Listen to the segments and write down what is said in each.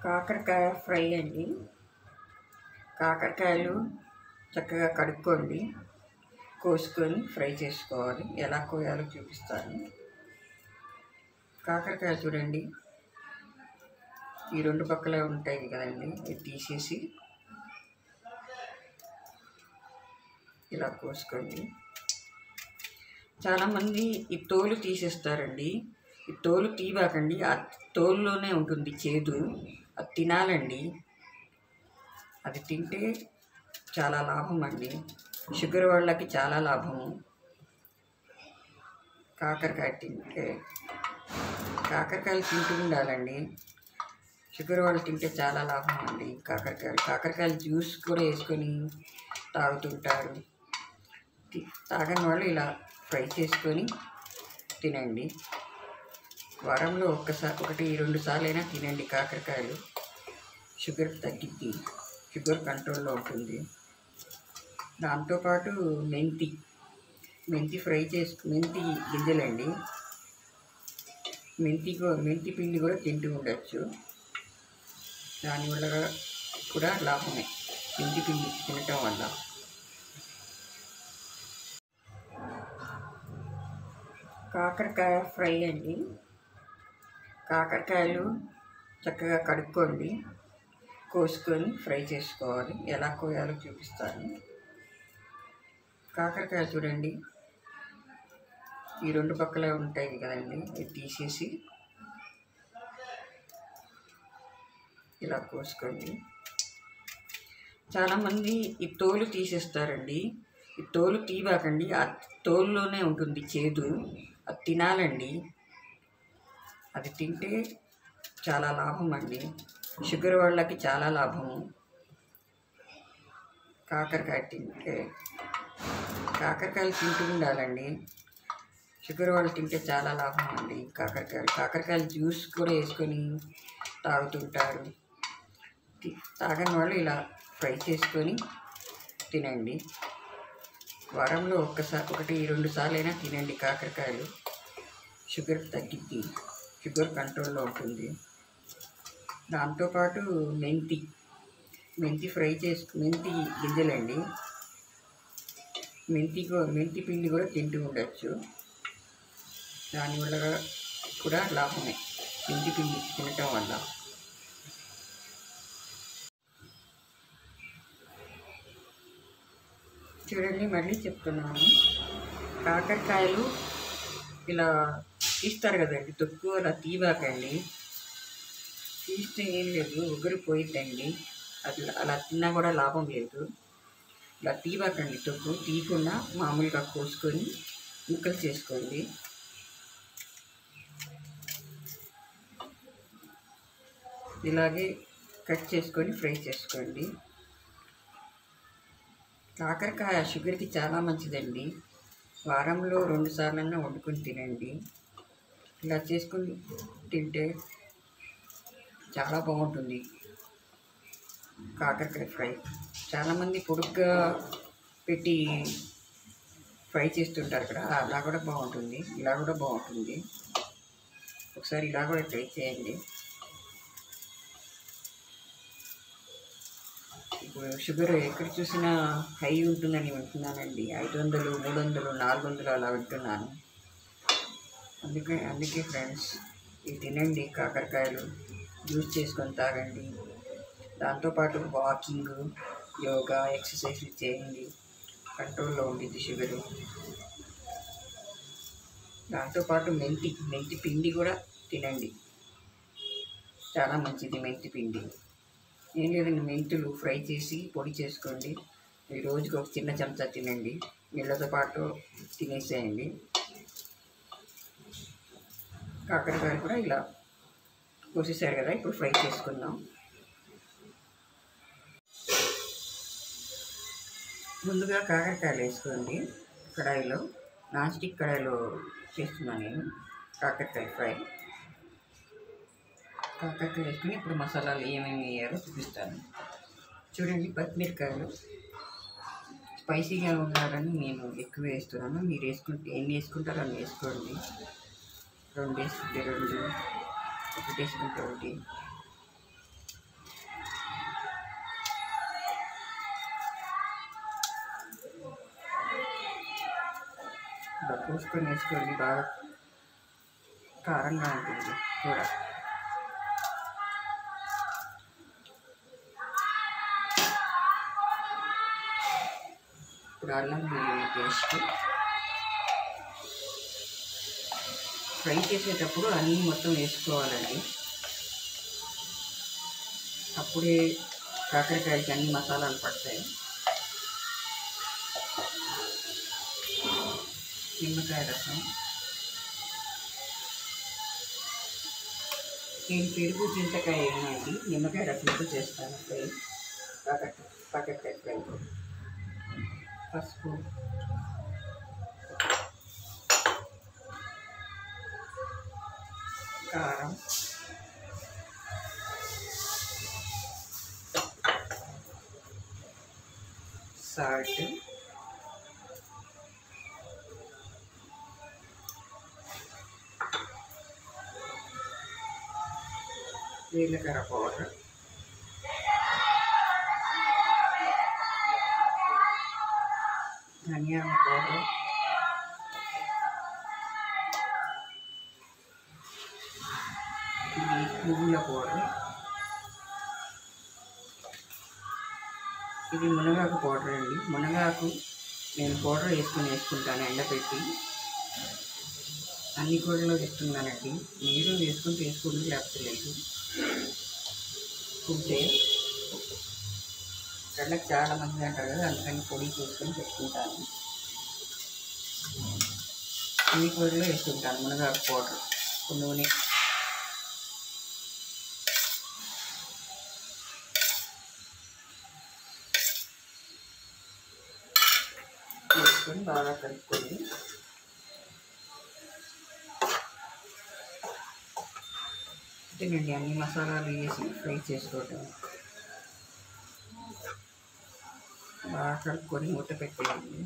కాకరకాయ ఫ్రై అండి. కాకరకాయలు చక్కగా కడుక్కోండి, కోసుకొని ఫ్రై చేసుకోవాలి. ఎలా కోయాలో చూపిస్తాను. కాకరకాయలు చూడండి, ఈ రెండు పక్కల ఉంటాయి కదండి, ఇది తీసేసి ఇలా కోసుకోండి. చాలామంది ఈ తోలు తీసేస్తారండి. ఈ తోలు తీయబాకండి, ఆ తోలులోనే ఉంటుంది చేదు. అది తినాలండి, అది తింటే చాలా లాభం అండి. షుగర్ వాళ్ళకి చాలా లాభము కాకరకాయ తింటే. కాకరకాయలు తింటూ ఉండాలండి, షుగర్ వాళ్ళు తింటే చాలా లాభం అండి. కాకరకాయలు జ్యూస్ కూడా వేసుకొని తాగుతుంటారు. తాగని వాళ్ళు ఇలా ఫ్రై చేసుకొని తినండి. వారంలో ఒకటి 2 సార్లు అయినా తినండి. కాకరకాయలు షుగర్ తగ్గిద్ది, షుగర్ కంట్రోల్లో ఉంటుంది. దాంతోపాటు మెంతి ఫ్రై మెంతి గింజలండి, మెంతి పిండి కూడా తింటూ ఉండొచ్చు. దానివల్ల కూడా లాభమే మెంతి పిండి తినటం వల్ల. కాకరకాయ ఫ్రై అండి. కాకరకాయలు చక్కగా కడుక్కోండి, కోసుకొని ఫ్రై చేసుకోవాలి. ఎలా కోయాలో చూపిస్తాను. కాకరకాయలు చూడండి, ఈ రెండు పక్కల ఉంటాయి కదండి, ఇది తీసేసి ఇలా కోసుకోండి. చాలామంది ఈ తోలు తీసేస్తారండి. ఈ తోలు తీయబాకండి, ఆ తోలులోనే ఉంటుంది చేదు. అది తినాలండి, అది తింటే చాలా లాభం అండి. షుగర్ వాళ్ళకి చాలా లాభము కాకరకాయ తింటే. కాకరకాయలు తింటూ ఉండాలండి, షుగర్ వాళ్ళు తింటే చాలా లాభం అండి. కాకరకాయలు జ్యూస్ కూడా వేసుకొని తాగుతుంటారు. తాగని వాళ్ళు ఇలా ఫ్రై చేసుకొని తినండి. వారంలో ఒకటి 2 సార్లు అయినా తినండి. కాకరకాయలు షుగర్ తగ్గిద్ది, షుగర్ కంట్రోల్లో ఉంటుంది. దాంతోపాటు మెంతి గింజలండి, మెంతి పిండి కూడా తింటూ ఉండొచ్చు. దానివల్ల కూడా లాభమే మెంతి పిండి తినటం వల్ల. చూడండి, మళ్ళీ చెప్తున్నాను, కాకరకాయలు ఇలా తీస్తారు కదండి, తొక్కు అలా తీయబాకండి. తీస్తే ఏం లేదు, ఉగిరిపోయిద్దండి. అది అలా తిన్నా కూడా లాభం లేదు. ఇలా తీయబాకండి, తొక్కు తీయకుండా మామూలుగా కోసుకొని ముక్కలు చేసుకోండి. ఇలాగే కట్ చేసుకొని ఫ్రై చేసుకోండి. కాకరకాయ షుగర్కి చాలా మంచిదండి. వారంలో 2 సార్లన్నా వండుకొని తినండి. ఇలా చేసుకొని తింటే చాలా బాగుంటుంది కాకరకాయ ఫ్రై. చాలామంది పొడుగ్గా పెట్టి ఫ్రై చేస్తుంటారు కదా, అలా కూడా బాగుంటుంది, ఇలా కూడా బాగుంటుంది. ఒకసారి ఇలా కూడా ట్రై చేయండి. ఇప్పుడు షుగర్ ఎక్కడ చూసినా హై ఉంటుందని వింటున్నానండి. 500, 300, 400 అలా వింటున్నాను. అందుకే ఫ్రెండ్స్, ఇవి తినండి. కాకరకాయలు జ్యూస్ చేసుకొని తాగండి. దాంతోపాటు వాకింగ్, యోగా, ఎక్సర్సైజ్లు చేయండి, కంట్రోల్లో ఉంటుంది షుగరు. దాంతోపాటు మెంతి పిండి కూడా తినండి, చాలా మంచిది మెంతి పిండి. ఏం లేదండి, మెంతులు ఫ్రై చేసి పొడి చేసుకోండి. ఈ రోజుకి ఒక చిన్న చెంచా తినండి, నీళ్ళతో పాటు తినేసేయండి. కాకరకాయలు కూడా ఇలా కోసేసారు కదా, ఇప్పుడు ఫ్రై చేసుకుందాం. ముందుగా కాకరకాయలు వేసుకోండి కడాయిలో. నాన్ స్టిక్ కడాయిలో చేస్తున్నాను నేను కాకరకాయ ఫ్రై. కాకరకాయ వేసుకొని ఇప్పుడు మసాలాలు ఏమేమి వేయాలో చూపిస్తాను. చూడండి, పచ్చిమిరకాయలు స్పైసీగా ఉండాలని నేను ఎక్కువ వేస్తున్నాను. మీరు ఎన్ని వేసుకుంటారో అన్ని వేసుకోండి. 2 వేసుకుంటే 2, 1 వేసుకుంటే 1. కోసుకొని వేసుకోండి, బాగా కారంగా ఉంటుంది కూర. ఇప్పుడు అల్లం వెల్లుల్లి పేస్ట్ ఫ్రై చేసేటప్పుడు అన్నీ మొత్తం వేసుకోవాలండి. అప్పుడే కాకరకాయలకి అన్ని మసాలాలు పడతాయి. నిమ్మకాయ రసం, నేను పెరుగు చింతకాయ వేయనండి, నిమ్మకాయ రసంతో చేస్తాను ఫ్రై, కాకరకాయ ఫ్రై. పసుపు, కారం, సాల్ట్, జీలకర్ర పౌడర్, ధనియాల పౌడర్, ఇది పువ్వుల పౌడర్, ఇది మునగాకు పౌడర్ అండి. మునగాకు నేను పౌడర్ వేసుకుంటాను ఎండపెట్టి. అన్ని కూరలో వేస్తున్నానండి, మీరు వేసుకుంటే వేసుకోండి, లేకపోతే లేదు. ఉంటే కళ్ళకి చాలా మంది అంటారు కదా, అందుకని పొడి చేసుకొని పెట్టుకుంటాను. అన్ని కూరలో వేసుకుంటాను మునగాకు పౌడర్. నూనె వేసుకొని బాగా కలుపుకొని తినండి. అన్ని మసాలాలు వేసి ఫ్రై చేసుకోవటం, బాగా కలుపుకొని మూత పెట్టేయండి.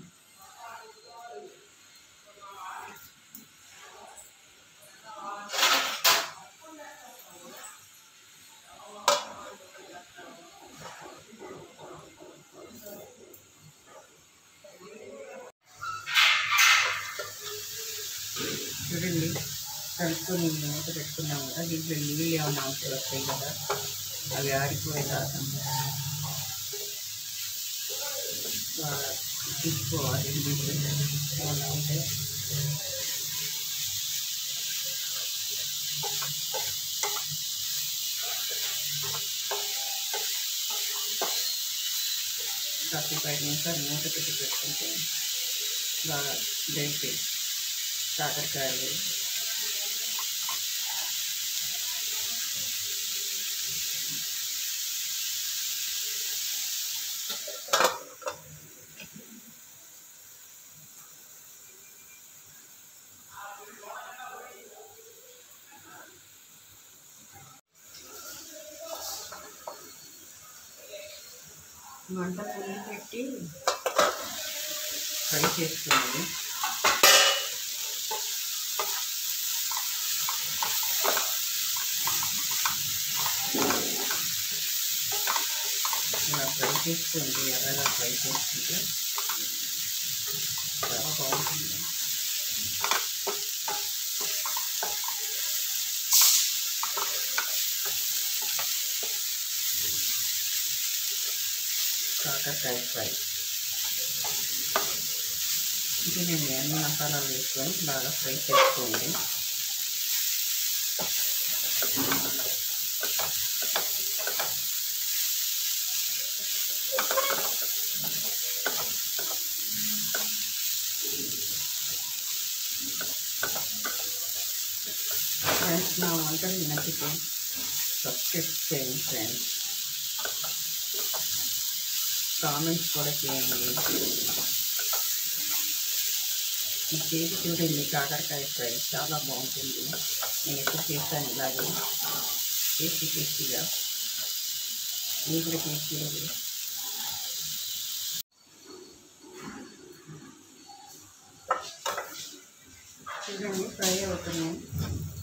చూడండి, కలుపుకొని మూత పెట్టుకున్నాం కదా, దీంట్లో నీళ్ళు ఏమైనా అవసరం వస్తాయి కదా, అవి ఆరిపోయేదాకా బాగా తీసుకోవాలి. నీళ్ళు ఏమైనా ఉంటే కాసేపు 5 నిమిషాలు మూత పెట్టి పెట్టుకుంటే బాగా దొరికితే కాకరకాయలు మంట పుల్లి పెట్టి ఫ్రై చేసుకోండి. ఇలా ఫ్రై చేసుకోండి, ఎర్రగా ఫ్రై చేసుకుంటే చాలా బాగుంటుంది. కాకరకాయ ఫ్రై ఇది నేను అన్ని మసాలాలు వేసుకొని బాగా ఫ్రై చేసుకోండి. ఫ్రెండ్స్, నా వంటలు నచ్చితే సబ్స్క్రైబ్ చేయండి ఫ్రెండ్స్, కామెంట్స్ కూడా చేయండి. ఈ చేసి చూడండి, కాకరకాయ ఫ్రై చాలా బాగుంటుంది. నేను ఎప్పుడు చేస్తాను ఇలాగే టేస్టీగా, మీకు కూడా టేస్టీగా. చూడండి, ఫ్రై అవుతున్నాయి.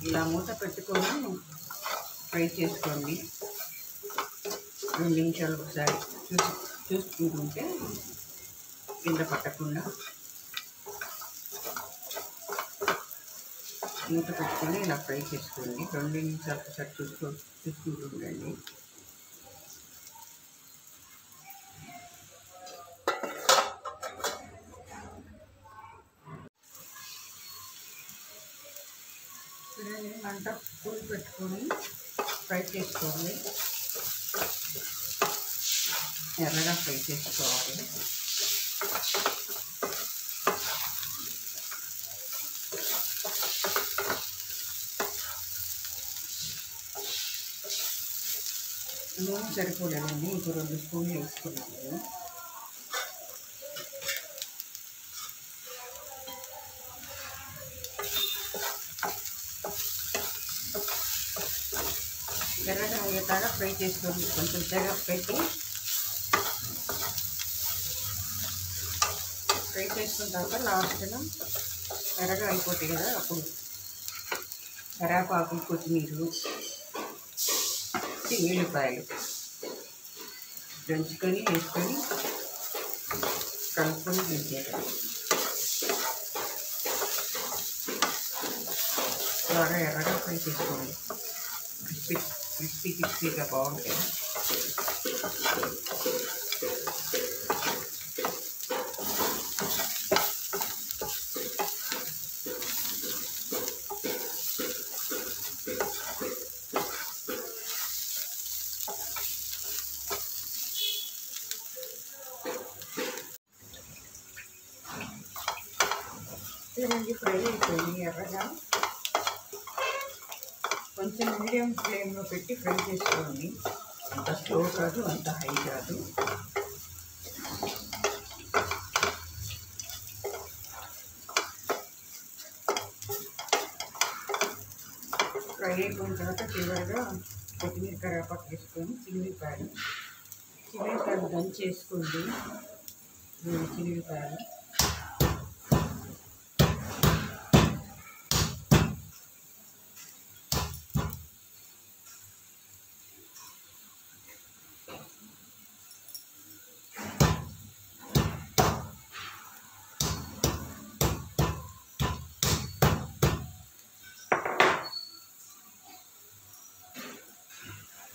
ఇలా మూత పెట్టుకొని ఫ్రై చేసుకోండి. 2 నిమిషాలు ఒకసారి చూసుకుంటుంటే కింద పట్టకుండా. మూత పెట్టుకొని ఇలా ఫ్రై చేసుకోండి. 2 నిమిషాలు ఒకసారి చూసుకుంటూ ఉండండి. మంట ఫుల్ పెట్టుకొని ఫ్రై చేసుకోండి. ఎర్రగా ఫ్రై చేసుకోవాలి. నూనె సరిపోలేదండి, ఇంకో 2 స్పూన్లు వేసుకున్నాను. ఎర్రగా అయ్యేలాగా ఫ్రై చేసుకోండి. కొంచెం తెగ పెట్టి ఫ్రై చేసుకున్న తర్వాత లాస్ట్లో ఎర్రగా అయిపోతాయి కదా, అప్పుడు కరివేపాకు, కొత్తిమీర, ఉల్లిపాయలు దంచుకొని వేసుకొని కలుపుకొని దించేయాలి. బాగా ఎర్రగా ఫ్రై చేసుకోండి. క్రిస్పీగా బాగుంటాయి. చూడండి, ఫ్రై అయిపోయింది ఎర్రగా. కొంచెం మీడియం ఫ్లేమ్లో పెట్టి ఫ్రై చేసుకోండి. అంత స్లో కాదు, అంత హై కాదు. ఫ్రై అయిపోయిన తర్వాత చివరిగా కొత్తిమీర, కరివేపాకు వేసుకొని చిల్లిపాయలు దంచేసుకోండి. చిల్లిపాయలు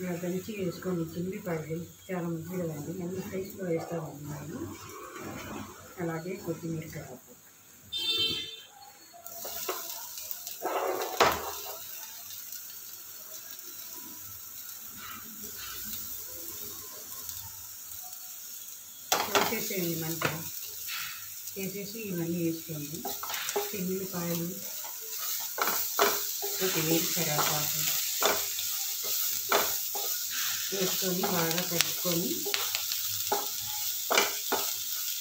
ఇలా దంచి వేసుకోండి. చిల్లిపాయలు చాలా మంచిది కదండి, అన్ని ఫ్రైస్లో వేస్తామన్నాను. అలాగే కొత్తిమీర, కరివేపాకు వేసేసేయండి. మంట వేసేసి ఇవన్నీ వేసుకోండి. ఉల్లిపాయలు, కొత్తిమీర, కరివేపాకు వేసుకొని బాగా కలుపుకొని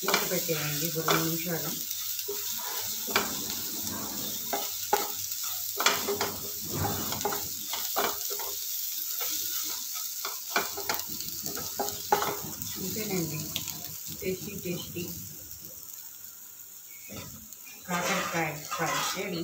మూత పెట్టేయండి 2 నిమిషాలు. అంతేనండి, టేస్టీ కాకరకాయ ఫ్రై రెడీ.